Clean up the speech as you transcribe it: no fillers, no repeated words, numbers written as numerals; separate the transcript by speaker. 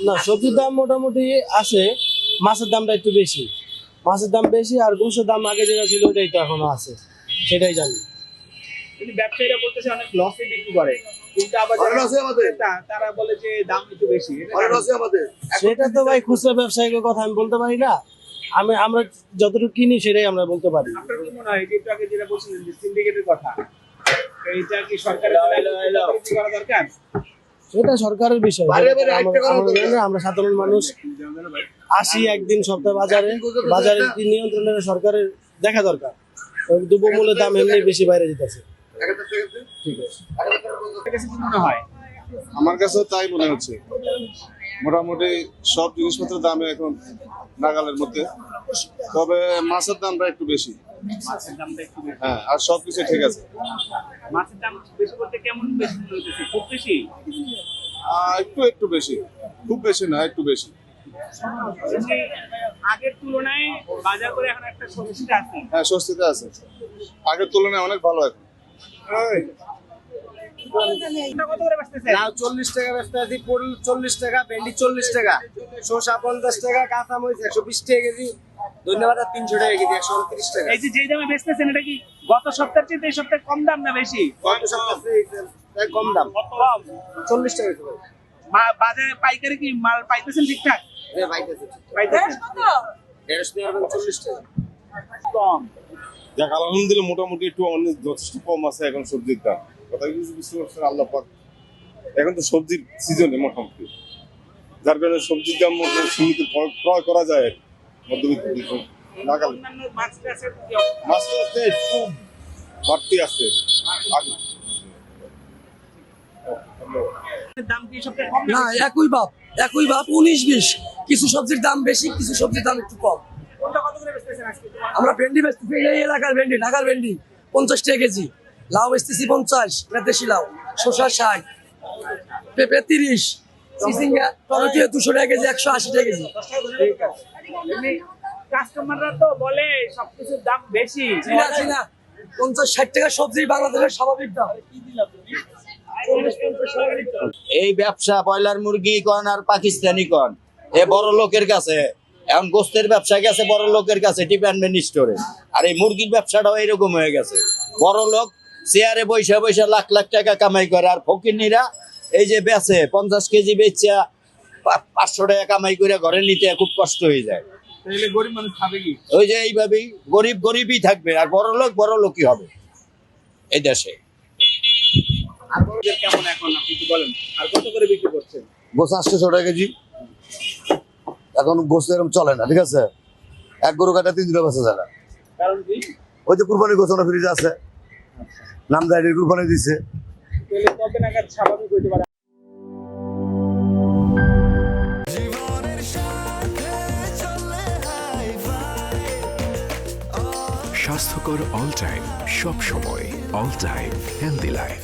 Speaker 1: না, সবজির দাম মোটামুটি আছে, মাছের দামটা একটু বেশি। মাছের দাম বেশি, আর গোশের দাম আগে যেটা ছিল ওটাই তো এখনো আছে, সেটাই জানি।
Speaker 2: কিন্তু ব্যবসায়ীরা বলতেছে অনেক লসে বিক্রি করে, কিন্তু আবার যারা ক্রেতা, তারা বলে যে দাম একটু বেশি।
Speaker 1: সেটা তো ভাই খুচরা ব্যবসায়ীর কথা আমি বলতে পারি না। আমরা যতটুকু কিনি সেটাই আমরা বলতে পারি।
Speaker 2: আপনার কি মনে হয় যে একটু আগে যেটা বলছিলেন যে সিন্ডিকেটের কথা, এইটা কি সরকারের করা দরকার?
Speaker 1: সেটা সরকারের বিষয়, আমরা সাধারণ মানুষ আসি একদিন সপ্তাহে বাজারের কি নিয়ন্ত্রণের সরকারের দেখা দরকার। দ্রব্যমূল্যের দাম এমনি বেশি বাইরে যেতেছে।
Speaker 2: ঠিক আছে, আপনার কাছে কি মনে হয়?
Speaker 3: আমার কাছে তাই মনে হচ্ছে, মোটামুটি সব জিনিসপত্রের দাম এখন নাগালের মধ্যে, তবে মাছের দামটা একটু বেশি।
Speaker 2: মাছের দামটা একটু বেশি।
Speaker 3: হ্যাঁ, আর সবকিছু ঠিক আছে।
Speaker 2: মাছের দাম বেশি বলতে কেমন বেশি হইতেছে? খুব বেশি?
Speaker 3: একটু বেশি, খুব বেশি না, একটু বেশি।
Speaker 2: এমনি আগের তুলনায় বাজার করে এখন একটা স্বস্তিতে আছে।
Speaker 3: হ্যাঁ, স্বস্তিতে আছে, আগের তুলনায় অনেক ভালো এখন।
Speaker 2: এটা কত করে বেচতেছেন?
Speaker 1: লাউ 40 টাকা বেচতে আছি, পটল 40 টাকা, ভেন্ডি 40 টাকা, শসা 50 টাকা, কাঁচা মরিচ 120 টাকা কেজি, ধন্যবাদ 300 টাকা কেজি, 129 টাকা।
Speaker 2: এই যে যেই দামে বেচতেছেন, এটা কি গত সপ্তাহের চেয়ে এই সপ্তাহে কম দাম না বেশি?
Speaker 1: গত সপ্তাহে কম দাম,
Speaker 2: কম।
Speaker 1: 40 টাকা কেজি।
Speaker 2: বাজারে পাইকারি কি মাল পাইতেছেন ঠিকঠাক?
Speaker 1: পাইতেছে
Speaker 2: পাইতেছেন
Speaker 1: 40 টাকা
Speaker 2: কম।
Speaker 3: যাক, আলহামদুলিল্লাহ মোটামুটি একটু অনেক যথেষ্ট কম আছে এখন সবজির দাম। কথা কিছু বুঝতে পারছেন, আল্লাহ পাক এখন তো সবজির সিজনে মোটামুটি, যার কারণে সবজির দাম মোটামুটি সীমিত ক্রয় করা যায় মধ্যবিত্ত নাগালে।
Speaker 2: অন্যান্য মাছ টাছের কি অবস্থা?
Speaker 3: মাছটা হচ্ছে একটু বাড়তি আছে আগে।
Speaker 2: দাম কি এই সপ্তাহে কম
Speaker 4: না, একই ভাব 19-20। কিছু সবজির দাম বেশি, কিছু সবজির দাম একটু কম।
Speaker 2: কোনটা কত করে বেচতেছেন আজকে?
Speaker 4: আমরা ভেন্ডি বেচতেছি, এই এলাকার ভেন্ডি, ঢাকার ভেন্ডি 50 টাকা কেজি, লাউ বেচতেছি 50, এটা দেশি লাউ, শসা 60, পেঁপে 30, চিচিঙ্গা টমেটো 200 টাকা কেজি, 180 টাকা কেজি।
Speaker 2: ঠিক আছে। এমনি কাস্টমাররা তো বলে সবকিছুর দাম বেশি।
Speaker 4: চিনা 50-60 টাকা সবজি বাংলাদেশের স্বাভাবিক দাম।
Speaker 5: এই ব্যবসা ব্রয়লার মুরগি কন আর পাকিস্তানি কন, এ বড় লোকের কাছে। এখন গোস্তের ব্যবসা গেছে বড় লোকের কাছে, ডিপার্টমেন্ট স্টোরে। আর এই মুরগির ব্যবসাটাও এরকম হয়ে গেছে, বড় লোক চেয়ারে বৈশা বৈশা লাখ লাখ টাকা কামাই করে, আর ফকিরনিরা এই যে বেচে 50 কেজি বেচা 500 টাকা কামাই করে ঘরে নিতে খুব কষ্ট হয়ে যায়।
Speaker 2: তাহলে গরিব মানুষ খাবে কি?
Speaker 5: ওই যে এইভাবেই গরিবই থাকবে, আর বড় লোকই হবে এই দেশে।
Speaker 2: আর গরুদের কেমন এখন আপনি একটু বলেন, আর কত করে বিক্রি করছেন?
Speaker 6: গোছ 800 টাকা কেজি, এখন গোছ এরকম চলে না, ঠিক আছে। এক গরু কাটা 3 দিনে বেঁচে যায় না।
Speaker 2: কারণ কি?
Speaker 6: ওই যে কুরবানি গোছ ওনা ফ্রিজে আছে, নামদারির কুরবানি দিছে।
Speaker 2: তাহলে কত নাগাদ স্বাভাবিক হইতে পারে?
Speaker 7: স্বাস্থ্যকর অল টাইম, সব সময় অল টাইম হেলদি লাইফ।